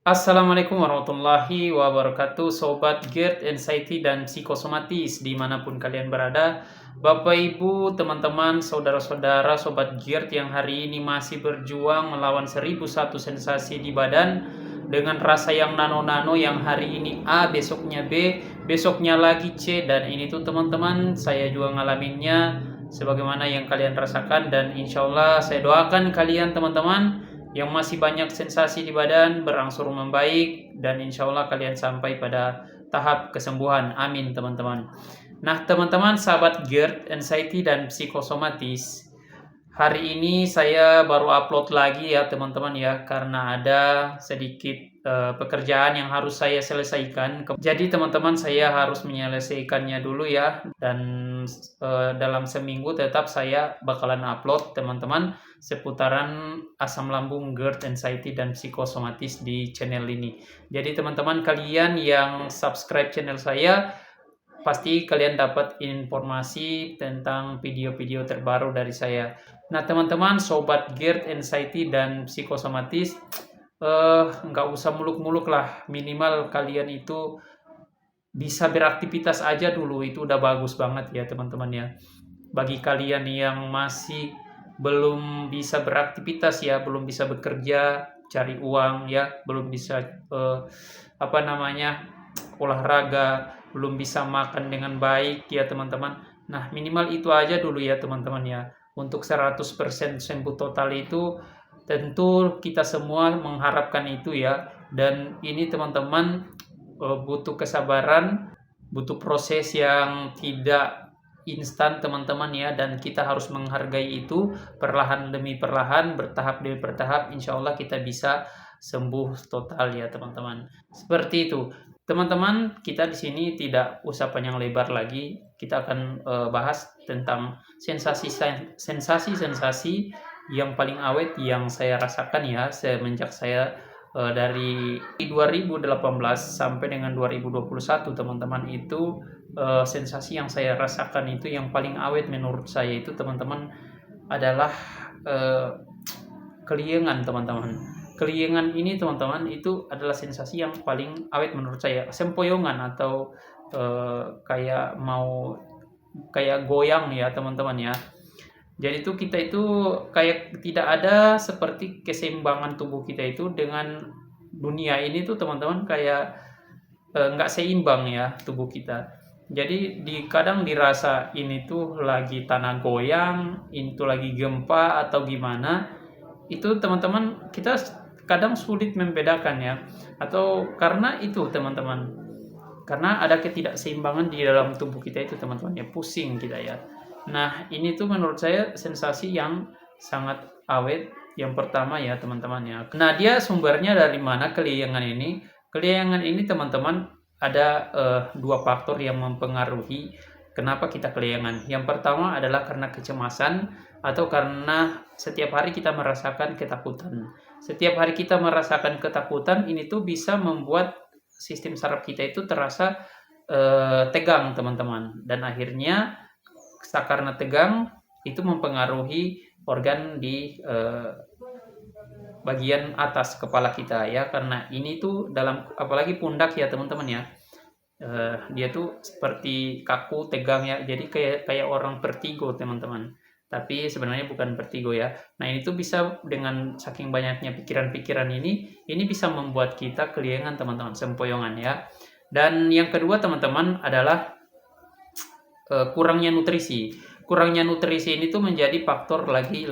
Assalamualaikum warahmatullahi wabarakatuh, Sobat GERD, Anxiety, dan Psikosomatis dimanapun kalian berada. Bapak Ibu, teman-teman, saudara-saudara, Sobat GERD yang hari ini masih berjuang melawan 1001 sensasi di badan dengan rasa yang nano-nano, yang hari ini A, besoknya B, besoknya lagi C, dan ini tuh teman-teman, saya juga ngalaminnya sebagaimana yang kalian rasakan, dan insya Allah saya doakan kalian teman-teman yang masih banyak sensasi di badan berangsur membaik, dan insya Allah kalian sampai pada tahap kesembuhan. Amin teman-teman. Nah teman-teman, sahabat GERD, Anxiety, dan Psikosomatis, hari ini saya baru upload lagi ya teman-teman ya, karena ada sedikit pekerjaan yang harus saya selesaikan. Jadi teman-teman, saya harus menyelesaikannya dulu ya, dan dalam seminggu tetap saya bakalan upload teman-teman seputaran asam lambung, GERD, Anxiety, dan Psikosomatis di channel ini. Jadi teman-teman kalian yang subscribe channel saya, pasti kalian dapat informasi tentang video-video terbaru dari saya. Nah teman-teman, sobat GERD, Anxiety, dan Psikosomatis, nggak usah muluk-muluk lah, minimal kalian itu bisa beraktivitas aja dulu, itu udah bagus banget ya teman-teman ya. Bagi kalian yang masih belum bisa beraktivitas ya, belum bisa bekerja, cari uang ya, belum bisa apa namanya, olahraga, belum bisa makan dengan baik ya teman-teman. Nah, minimal itu aja dulu ya teman-teman ya. Untuk 100% sembuh total itu tentu kita semua mengharapkan itu ya. Dan ini teman-teman butuh kesabaran, butuh proses yang tidak instan teman-teman ya, dan kita harus menghargai itu perlahan demi perlahan, bertahap demi bertahap, insya Allah kita bisa sembuh total ya teman-teman. Seperti itu. Teman-teman, kita di sini tidak usah panjang lebar lagi. Kita akan bahas tentang sensasi-sensasi yang paling awet yang saya rasakan ya semenjak saya dari 2018 sampai dengan 2021 teman-teman. Itu sensasi yang saya rasakan itu yang paling awet menurut saya itu teman-teman adalah uh, keliengan teman-teman. Keliengan ini teman-teman itu adalah sensasi yang paling awet menurut saya. Sempoyongan atau kayak mau kayak goyang ya teman-teman ya. Jadi itu kita itu kayak tidak ada seperti keseimbangan tubuh kita itu dengan dunia ini tuh teman-teman, kayak nggak seimbang ya tubuh kita. Jadi kadang dirasa ini tuh lagi tanah goyang, ini tuh lagi gempa atau gimana. Itu teman-teman kita kadang sulit membedakan ya. Atau karena itu teman-teman, karena ada ketidakseimbangan di dalam tubuh kita itu teman-teman ya, pusing kita ya. Nah ini tuh menurut saya sensasi yang sangat awet yang pertama ya teman-teman ya. Nah dia sumbernya dari mana keliengan ini? Keliengan ini teman-teman ada dua faktor yang mempengaruhi kenapa kita keliengan. Yang pertama adalah karena kecemasan atau karena setiap hari kita merasakan ketakutan. Setiap hari kita merasakan ketakutan, ini tuh bisa membuat sistem saraf kita itu terasa tegang teman-teman, dan akhirnya karena tegang itu mempengaruhi organ di bagian atas kepala kita ya, karena ini tuh dalam apalagi pundak ya teman-teman ya. Dia tuh seperti kaku tegang ya, jadi kayak kayak orang vertigo teman-teman, tapi sebenarnya bukan vertigo ya. Nah ini tuh bisa dengan saking banyaknya pikiran-pikiran ini bisa membuat kita keliengan teman-teman, sempoyongan ya. Dan yang kedua teman-teman adalah kurangnya nutrisi. Kurangnya nutrisi ini tuh menjadi faktor lagi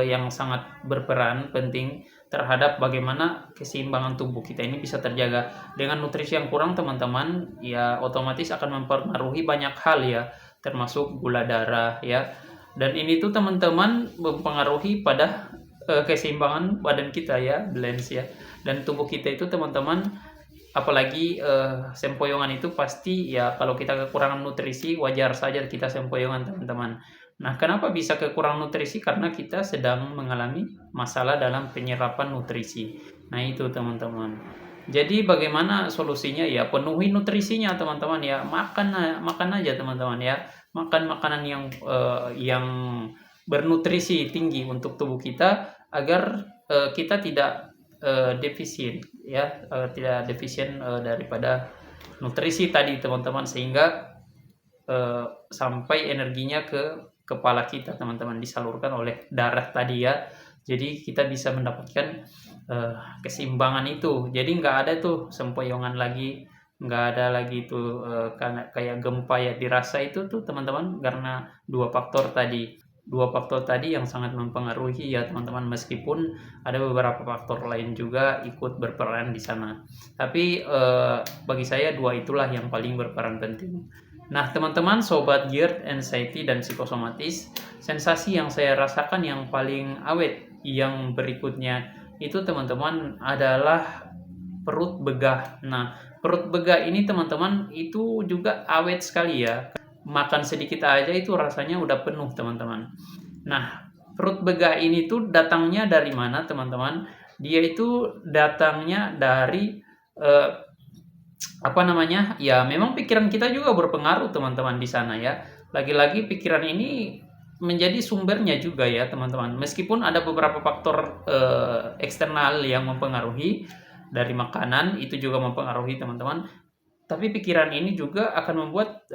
yang sangat berperan penting terhadap bagaimana keseimbangan tubuh kita ini bisa terjaga. Dengan nutrisi yang kurang teman-teman ya otomatis akan mempengaruhi banyak hal ya, termasuk gula darah ya. Dan ini tuh teman-teman mempengaruhi pada keseimbangan badan kita ya, balance ya. Dan tubuh kita itu teman-teman, apalagi sempoyongan itu pasti ya, kalau kita kekurangan nutrisi wajar saja kita sempoyongan teman-teman. Nah kenapa bisa kekurangan nutrisi? Karena kita sedang mengalami masalah dalam penyerapan nutrisi. Nah itu teman-teman, jadi bagaimana solusinya ya, penuhi nutrisinya teman-teman ya, makan aja teman-teman ya, makan makanan yang bernutrisi tinggi untuk tubuh kita, agar kita tidak defisit ya, tidak defisien daripada nutrisi tadi teman-teman, sehingga sampai energinya ke kepala kita teman-teman, disalurkan oleh darah tadi ya. Jadi kita bisa mendapatkan keseimbangan itu. Jadi nggak ada tuh sempoyongan lagi, nggak ada lagi tuh kayak gempa ya dirasa itu tuh teman-teman, karena dua faktor tadi yang sangat mempengaruhi ya teman-teman, meskipun ada beberapa faktor lain juga ikut berperan di sana. Tapi bagi saya dua itulah yang paling berperan penting. Nah teman-teman, sobat GERD, anxiety, dan psikosomatis, sensasi yang saya rasakan yang paling awet yang berikutnya itu teman-teman adalah perut begah. Nah perut begah ini teman-teman itu juga awet sekali ya. Makan sedikit aja itu rasanya udah penuh teman-teman. Nah perut begah ini tuh datangnya dari mana teman-teman? Dia itu datangnya dari ya memang pikiran kita juga berpengaruh teman-teman di sana ya. Lagi-lagi pikiran ini menjadi sumbernya juga ya teman-teman. Meskipun ada beberapa faktor eksternal yang mempengaruhi, dari makanan itu juga mempengaruhi teman-teman. Tapi pikiran ini juga akan membuat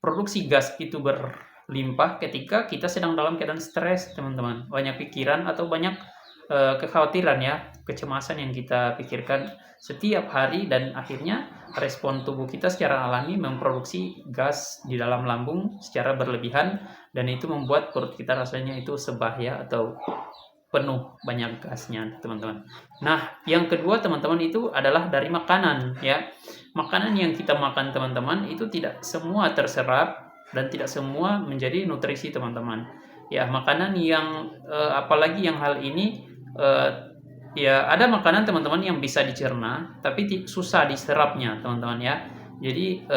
produksi gas itu berlimpah ketika kita sedang dalam keadaan stres teman-teman. Banyak pikiran atau banyak kekhawatiran ya, kecemasan yang kita pikirkan setiap hari, dan akhirnya respon tubuh kita secara alami memproduksi gas di dalam lambung secara berlebihan, dan itu membuat perut kita rasanya itu sebah ya, atau penuh banyak gasnya teman-teman. Nah yang kedua teman-teman itu adalah dari makanan ya. Makanan yang kita makan teman-teman itu tidak semua terserap dan tidak semua menjadi nutrisi teman-teman ya. Makanan yang apalagi yang hal ini ya, ada makanan teman-teman yang bisa dicerna tapi susah diserapnya teman-teman ya. Jadi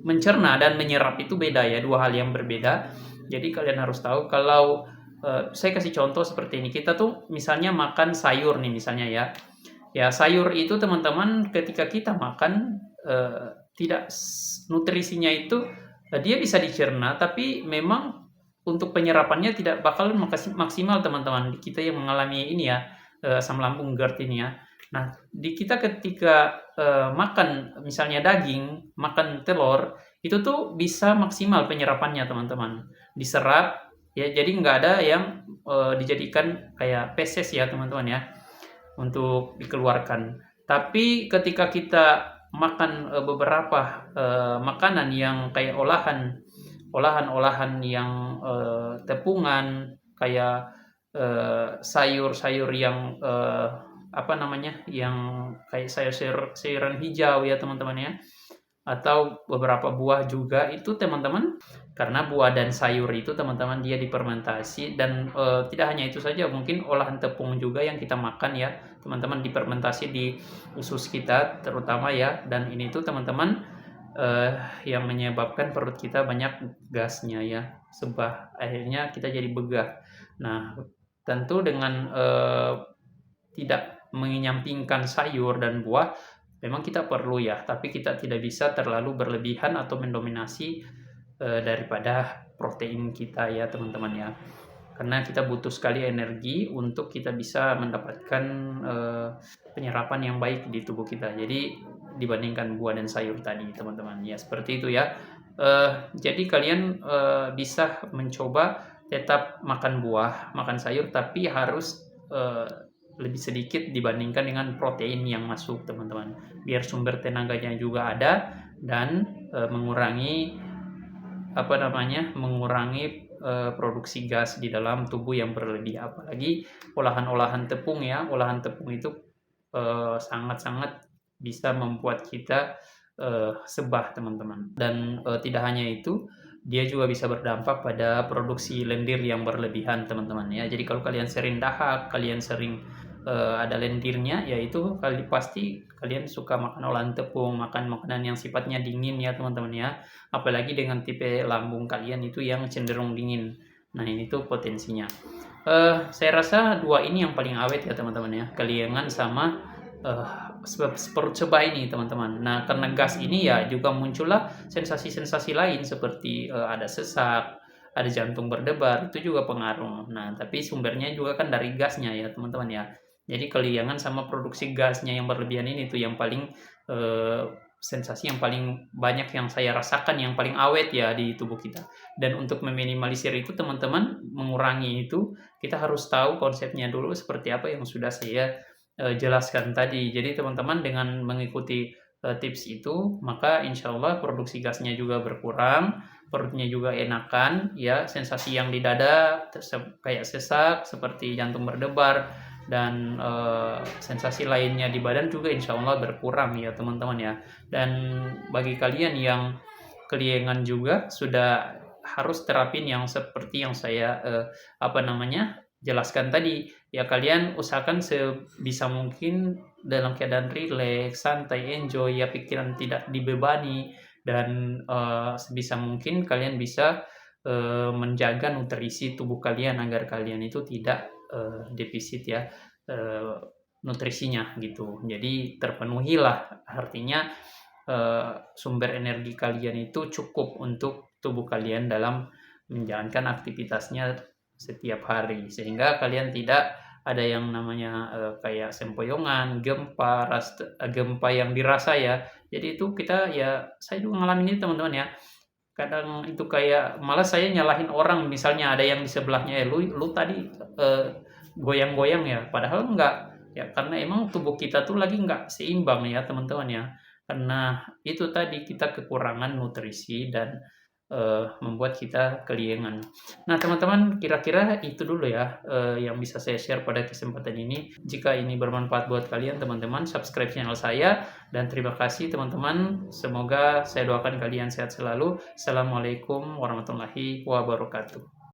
mencerna dan menyerap itu beda ya, dua hal yang berbeda. Jadi kalian harus tahu. Kalau saya kasih contoh seperti ini, kita tuh misalnya makan sayur nih misalnya ya sayur itu teman-teman ketika kita makan tidak nutrisinya itu dia bisa dicerna, tapi memang untuk penyerapannya tidak bakal maksimal teman-teman. Kita yang mengalami ini ya, asam lambung GERD ini ya. Nah di kita ketika makan misalnya daging, makan telur, itu tuh bisa maksimal penyerapannya teman-teman, diserap ya. Jadi nggak ada yang dijadikan kayak feses ya teman-teman ya, untuk dikeluarkan. Tapi ketika kita makan beberapa makanan yang kayak olahan yang tepungan, kayak sayur-sayur yang yang kayak sayuran hijau ya teman-teman ya, atau beberapa buah juga itu teman-teman. Karena buah dan sayur itu teman-teman dia difermentasi, dan tidak hanya itu saja, mungkin olahan tepung juga yang kita makan ya teman-teman, difermentasi di usus kita terutama ya. Dan ini tuh teman-teman yang menyebabkan perut kita banyak gasnya ya, sebab akhirnya kita jadi begah. Nah tentu dengan tidak menyampingkan sayur dan buah, memang kita perlu ya, tapi kita tidak bisa terlalu berlebihan atau mendominasi daripada protein kita ya teman-teman ya. Karena kita butuh sekali energi untuk kita bisa mendapatkan penyerapan yang baik di tubuh kita. Jadi dibandingkan buah dan sayur tadi teman-teman ya, seperti itu ya. Jadi kalian bisa mencoba tetap makan buah, makan sayur, tapi harus lebih sedikit dibandingkan dengan protein yang masuk teman-teman, biar sumber tenaganya juga ada, dan mengurangi produksi gas di dalam tubuh yang berlebih. Apalagi olahan-olahan tepung ya, olahan tepung itu sangat-sangat bisa membuat kita sebah teman-teman. Dan tidak hanya itu, dia juga bisa berdampak pada produksi lendir yang berlebihan teman-teman ya. Jadi kalau kalian sering dahak, kalian sering ada lendirnya, yaitu pasti kalian suka makan olahan tepung, makan makanan yang sifatnya dingin ya teman-teman ya. Apalagi dengan tipe lambung kalian itu yang cenderung dingin. Nah ini tuh potensinya. Saya rasa dua ini yang paling awet ya teman-teman ya, kaliangan sama perut sebah ini teman-teman. Nah karena gas ini ya juga muncullah sensasi-sensasi lain seperti ada sesak, ada jantung berdebar, itu juga pengaruh. Nah tapi sumbernya juga kan dari gasnya ya teman-teman ya. Jadi keliangan sama produksi gasnya yang berlebihan ini tuh yang paling sensasi yang paling banyak yang saya rasakan, yang paling awet ya di tubuh kita. Dan untuk meminimalisir itu teman-teman, mengurangi itu, kita harus tahu konsepnya dulu seperti apa yang sudah saya jelaskan tadi. Jadi teman-teman dengan mengikuti tips itu, maka insya Allah produksi gasnya juga berkurang, perutnya juga enakan, ya sensasi yang di dada kayak sesak, seperti jantung berdebar, dan sensasi lainnya di badan juga insya Allah berkurang ya teman-teman ya. Dan bagi kalian yang keliengan juga sudah harus terapin yang seperti yang saya jelaskan tadi ya. Kalian usahakan sebisa mungkin dalam keadaan rileks, santai, enjoy ya, pikiran tidak dibebani, dan sebisa mungkin kalian bisa menjaga nutrisi tubuh kalian agar kalian itu tidak defisit ya nutrisinya gitu. Jadi terpenuhilah, artinya sumber energi kalian itu cukup untuk tubuh kalian dalam menjalankan aktivitasnya setiap hari, sehingga kalian tidak ada yang namanya kayak sempoyongan, gempa yang dirasa ya. Jadi itu kita ya, saya juga ngalamin ini teman-teman ya. Kadang itu kayak malah saya nyalahin orang, misalnya ada yang di sebelahnya, lu tadi goyang-goyang ya, padahal enggak ya, karena emang tubuh kita tuh lagi enggak seimbang ya teman-teman ya, karena itu tadi kita kekurangan nutrisi dan membuat kita keliengan. Nah teman-teman, kira-kira itu dulu ya yang bisa saya share pada kesempatan ini. Jika ini bermanfaat buat kalian teman-teman, subscribe channel saya, dan terima kasih teman-teman. Semoga saya doakan kalian sehat selalu. Assalamualaikum warahmatullahi wabarakatuh.